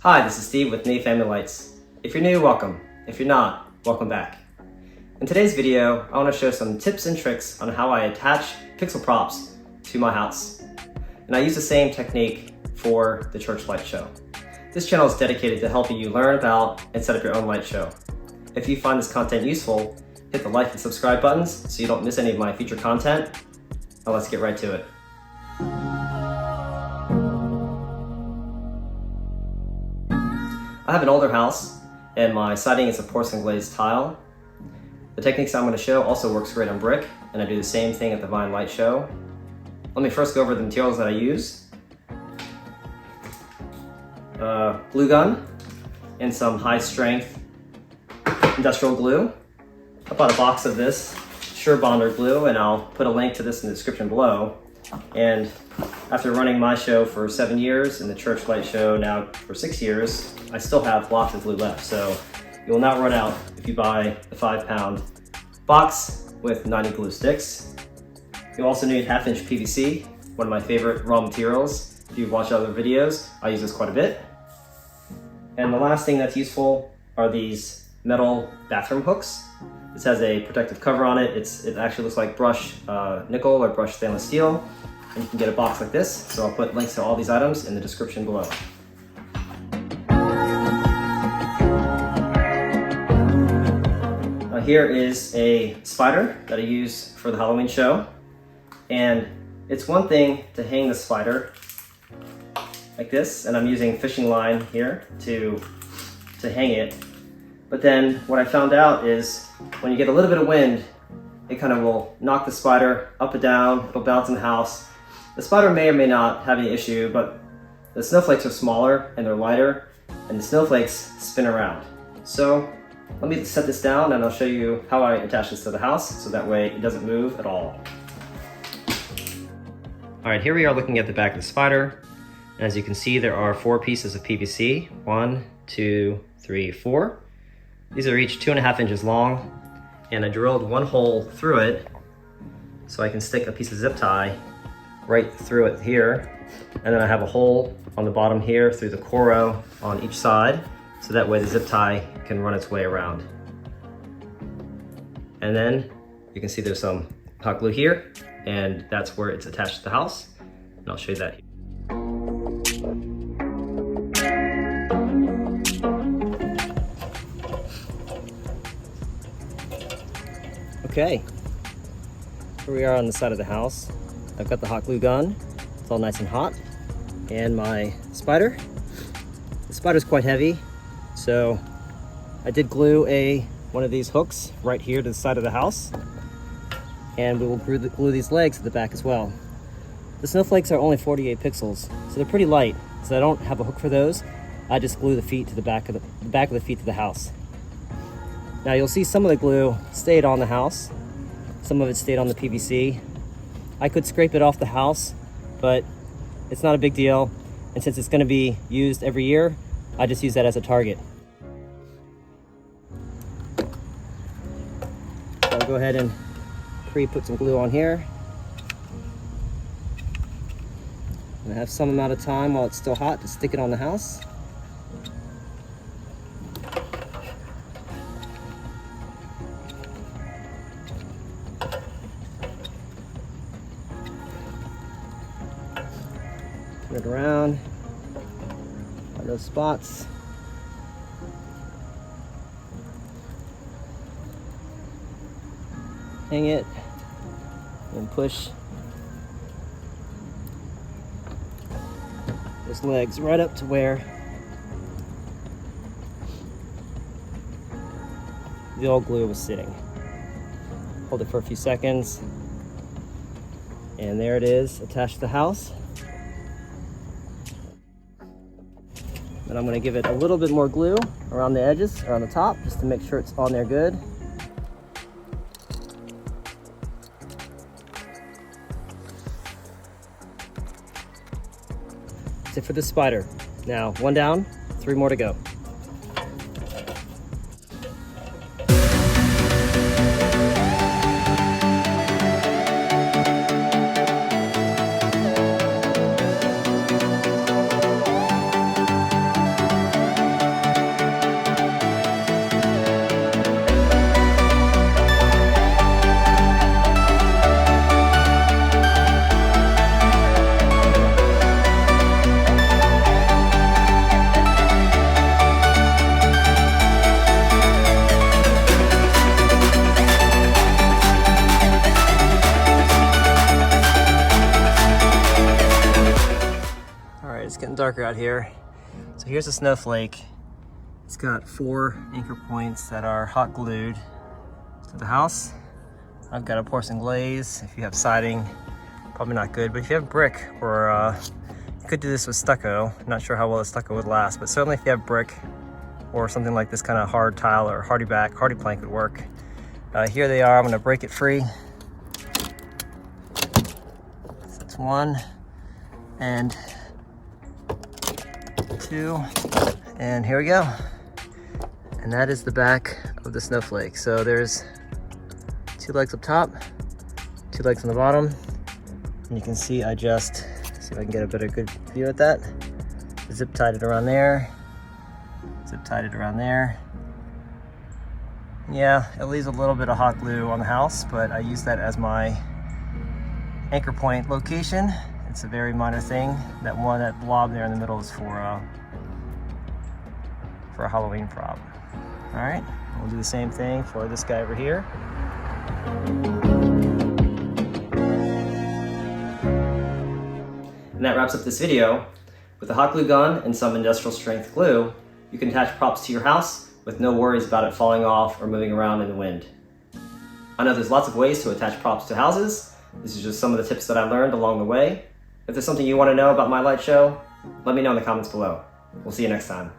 Hi, this is Steve with Nate Family Lights. If you're new, welcome. If you're not, welcome back. In today's video, I want to show some tips and tricks on how I attach pixel props to my house. And I use the same technique for the church light show. This channel is dedicated to helping you learn about and set up your own light show. If you find this content useful, hit the like and subscribe buttons so you don't miss any of my future content. Now let's get right to it. I have an older house and my siding is a porcelain glazed tile. The techniques I'm going to show also works great on brick, and I do the same thing at the Vine Light Show. Let me first go over the materials that I use. Glue gun and some high strength industrial glue. I bought a box of this Surebonder glue, and I'll put a link to this in the description below. And after running my show for 7 years and the church light show now for 6 years, I still have lots of glue left, so you will not run out if you buy the 5-pound box with 90 glue sticks. You'll also need 1/2-inch PVC, one of my favorite raw materials. If you've watched other videos, I use this quite a bit. And the last thing that's useful are these metal bathroom hooks. This has a protective cover on it. It actually looks like brushed nickel or brushed stainless steel. And you can get a box like this, so I'll put links to all these items in the description below. Here is a spider that I use for the Halloween show. And it's one thing to hang the spider like this, and I'm using fishing line here to hang it. But then what I found out is when you get a little bit of wind, it kind of will knock the spider up and down, it'll bounce in the house. The spider may or may not have any issue, but the snowflakes are smaller and they're lighter, and the snowflakes spin around. So let me set this down and I'll show you how I attach this to the house so that way it doesn't move at all. All right, here we are looking at the back of the spider. And as you can see, there are 4 pieces of PVC. 1, 2, 3, 4. These are each 2.5 inches long. And I drilled one hole through it so I can stick a piece of zip tie right through it here. And then I have a hole on the bottom here through the Coro on each side, so that way the zip tie can run its way around. And then you can see there's some hot glue here, and that's where it's attached to the house. And I'll show you that. Okay, here we are on the side of the house. I've got the hot glue gun, it's all nice and hot, and my spider. The spider's quite heavy, so I did glue one of these hooks right here to the side of the house, and we will glue these legs to the back as well. The snowflakes are only 48 pixels, so they're pretty light, so I don't have a hook for those. I just glue the feet to the back of the feet to the house. Now you'll see some of the glue stayed on the house, some of it stayed on the PVC. I could scrape it off the house, but it's not a big deal, and since it's going to be used every year, I just use that as a target. So I'll go ahead and put some glue on here. And I have some amount of time while it's still hot to stick it on the house. Turn it around, find those spots. Hang it and push those legs right up to where the old glue was sitting. Hold it for a few seconds, and there it is, attached to the house. And I'm going to give it a little bit more glue around the edges, around the top, just to make sure it's on there good. That's it for the spider. Now, 1 down, 3 more to go. getting darker out here. So here's a snowflake. It's got 4 anchor points that are hot glued to the house. I've got a porcelain glaze. If you have siding, probably not good, but if you have brick, or you could do this with stucco. I'm not sure how well the stucco would last, but certainly if you have brick or something like this kind of hard tile or hardy plank would work. Here they are. I'm gonna break it free. So that's 1 and 2, and here we go. And that is the back of the snowflake. So there's 2 legs up top, 2 legs on the bottom. And you can see I just, see if I can get a better good view at that. Zip tied it around there. Zip tied it around there. Yeah, it leaves a little bit of hot glue on the house, but I use that as my anchor point location. It's a very minor thing. That blob there in the middle is for a Halloween prop. All right, we'll do the same thing for this guy over here. And that wraps up this video. With a hot glue gun and some industrial strength glue, you can attach props to your house with no worries about it falling off or moving around in the wind. I know there's lots of ways to attach props to houses. This is just some of the tips that I learned along the way. If there's something you want to know about my light show, let me know in the comments below. We'll see you next time.